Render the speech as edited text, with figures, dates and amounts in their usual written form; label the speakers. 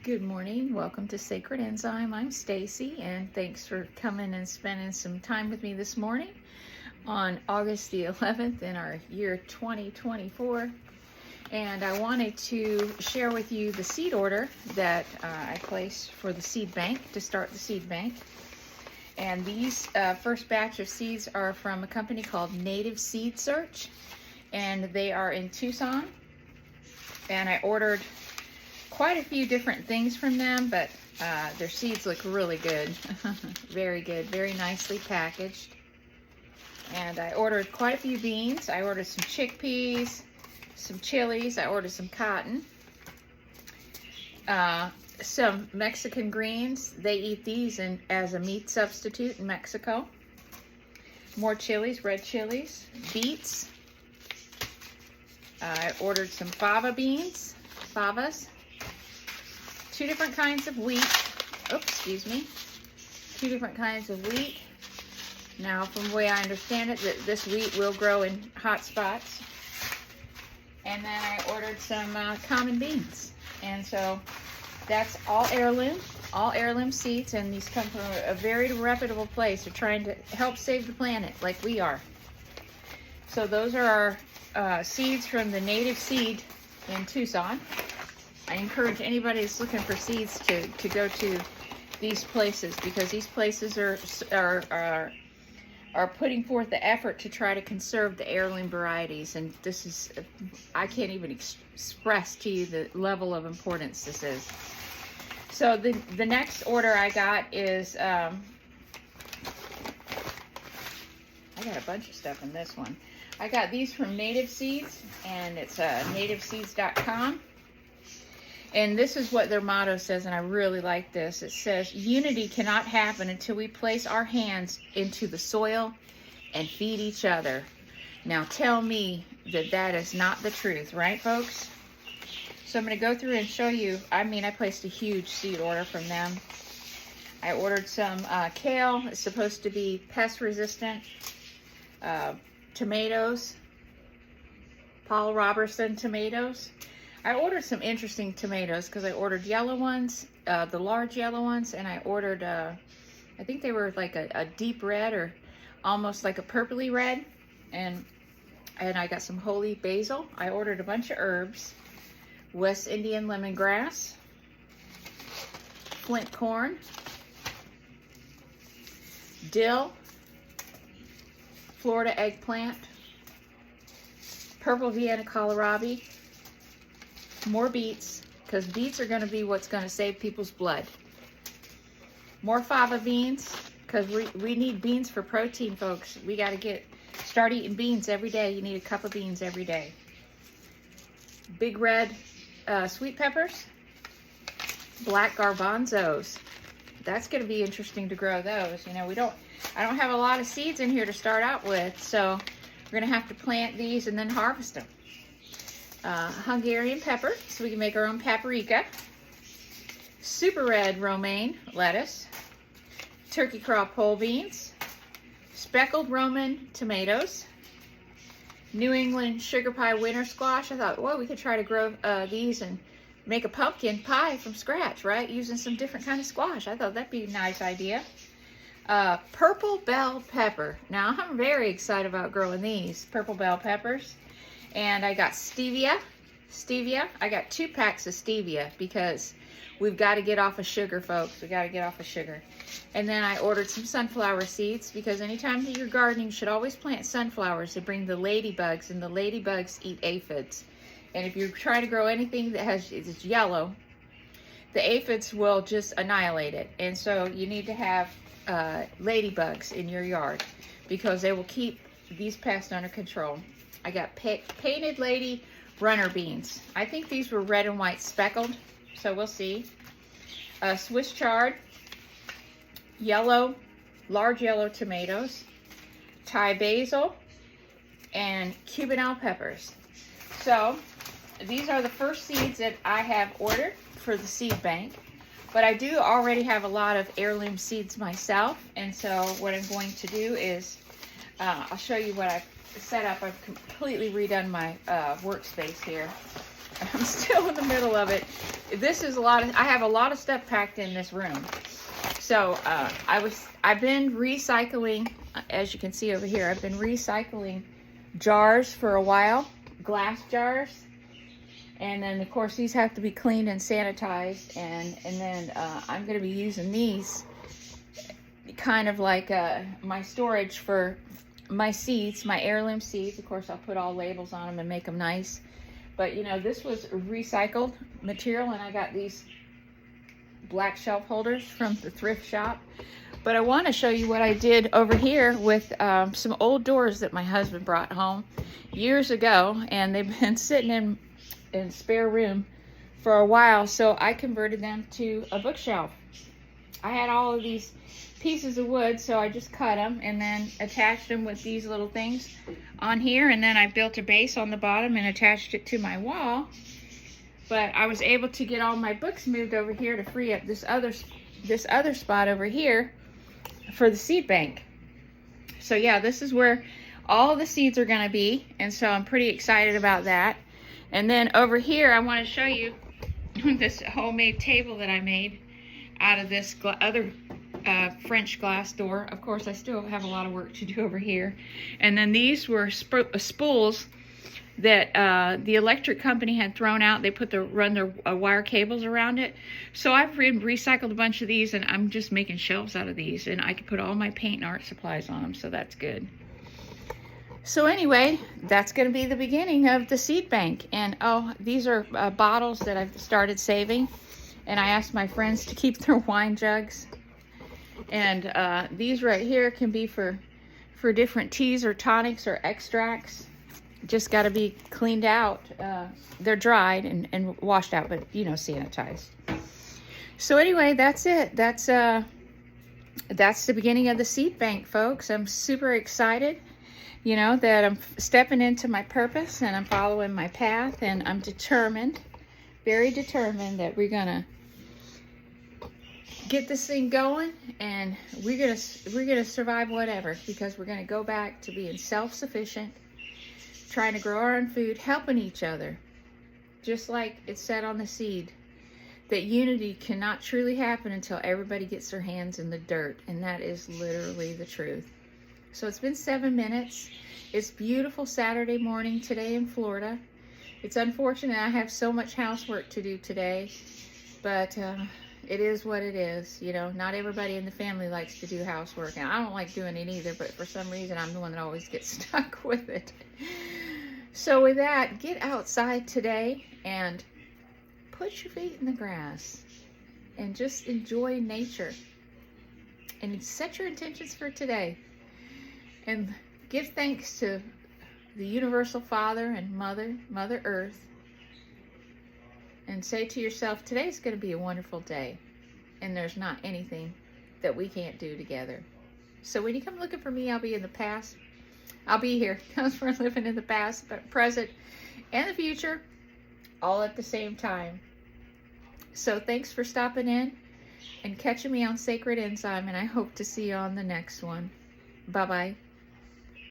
Speaker 1: Good morning. Welcome to Sacred Enzyme. I'm Stacy, and thanks for coming and spending some time with me this morning on August the 11th in our year 2024. And I wanted to share with you the seed order that I placed for the seed bank, to start the seed bank. And these first batch of seeds are from a company called Native Seed Search, and they are in Tucson. And I ordered quite a few different things from them, but their seeds look really good. Very good, very nicely packaged. And I ordered quite a few beans. I ordered some chickpeas, some chilies. I ordered some cotton, some Mexican greens. They eat these as a meat substitute in Mexico. More chilies, red chilies, beets. I ordered some fava beans, favas. 2 different kinds of wheat. Oops, excuse me. 2 different kinds of wheat. Now, from the way I understand it, that this wheat will grow in hot spots. And then I ordered some common beans. And so that's all heirloom seeds, and these come from a very reputable place. They're trying to help save the planet like we are. So those are our seeds from the Native Seed in Tucson. I encourage anybody that's looking for seeds to go to these places, because these places are putting forth the effort to try to conserve the heirloom varieties. And this is, I can't even express to you the level of importance this is. So the next order I got is, I got a bunch of stuff in this one. I got these from Native Seeds, and it's nativeseeds.com. And this is what their motto says, and I really like this. It says, "Unity cannot happen until we place our hands into the soil and feed each other." Now tell me that that is not the truth, right, folks? So I'm going to go through and show you. I placed a huge seed order from them. I ordered some kale. It's supposed to be pest resistant. Tomatoes. Paul Robertson tomatoes. I ordered some interesting tomatoes because I ordered yellow ones, the large yellow ones, and I ordered, I think they were like a deep red or almost like a purpley red, and I got some holy basil. I ordered a bunch of herbs, West Indian lemongrass, flint corn, dill, Florida eggplant, purple Vienna kohlrabi, more beets, because beets are going to be what's going to save people's blood. More fava beans, because we need beans for protein, folks. We got to start eating beans every day. You need a cup of beans every day. Big red sweet peppers, black garbanzos. That's going to be interesting to grow those. You know, I don't have a lot of seeds in here to start out with, so we're going to have to plant these and then harvest them. Hungarian pepper, so we can make our own paprika. Super red romaine lettuce. Turkey craw pole beans. Speckled Roman tomatoes. New England sugar pie winter squash. I thought, well, we could try to grow these and make a pumpkin pie from scratch, right? Using some different kind of squash. I thought that'd be a nice idea. Purple bell pepper. Now, I'm very excited about growing these purple bell peppers. And I got stevia. I got 2 packs of stevia because we've got to get off of sugar, folks. We got to get off of sugar. And then I ordered some sunflower seeds, because anytime that you're gardening, you should always plant sunflowers to bring the ladybugs, and the ladybugs eat aphids. And if you're trying to grow anything that is yellow, the aphids will just annihilate it. And so you need to have ladybugs in your yard, because they will keep these pests under control. I got painted lady runner beans. I think these were red and white speckled, so we'll see. Swiss chard, large yellow tomatoes, Thai basil, and Cubanelle peppers. So these are the first seeds that I have ordered for the seed bank. But I do already have a lot of heirloom seeds myself, and so what I'm going to do is I'll show you what I've set up. I've completely redone my workspace here. I'm still in the middle of it, this is I have a lot of stuff packed in this room. So I've been recycling, as you can see over here, I've been recycling jars for a while, glass jars. And then of course these have to be cleaned and sanitized, and then I'm going to be using these kind of like my storage for my seeds, my heirloom seeds. Of course I'll put all labels on them and make them nice. But you know, this was recycled material, and I got these black shelf holders from the thrift shop. But I want to show you what I did over here with some old doors that my husband brought home years ago, and they've been sitting in spare room for a while, so I converted them to a bookshelf. I had all of these pieces of wood, so I just cut them and then attached them with these little things on here, and then I built a base on the bottom and attached it to my wall. But I was able to get all my books moved over here to free up this other spot over here for the seed bank. So yeah, this is where all the seeds are going to be, and so I'm pretty excited about that. And then over here I want to show you this homemade table that I made out of this other French glass door. Of course I still have a lot of work to do over here. And then these were spools that the electric company had thrown out. They run their wire cables around it. So I've recycled a bunch of these, and I'm just making shelves out of these, and I can put all my paint and art supplies on them, so that's good. So anyway, that's going to be the beginning of the seed bank. And oh, these are bottles that I've started saving, and I asked my friends to keep their wine jugs. And these right here can be for different teas or tonics or extracts. Just got to be cleaned out. They're dried and washed out, but you know, sanitized. So anyway, that's it. That's the beginning of the seed bank, folks. I'm super excited, you know, that I'm stepping into my purpose and I'm following my path, and I'm determined, very determined, that we're gonna get this thing going, and we're gonna survive whatever, because we're gonna go back to being self-sufficient, trying to grow our own food, helping each other. Just like it said on the seed, that unity cannot truly happen until everybody gets their hands in the dirt, and that is literally the truth. So it's been 7 minutes. It's beautiful Saturday morning today in Florida. It's unfortunate I have so much housework to do today, but it is what it is. You know, not everybody in the family likes to do housework, and I don't like doing it either, but for some reason I'm the one that always gets stuck with it. So with that, get outside today and put your feet in the grass and just enjoy nature, and set your intentions for today, and give thanks to the Universal Father and Mother Earth, and say to yourself, today's going to be a wonderful day, and there's not anything that we can't do together. So when you come looking for me, I'll be in the past. I'll be here, because we're living in the past, but present, and the future, all at the same time. So thanks for stopping in and catching me on Sacred Enzyme, and I hope to see you on the next one. Bye-bye.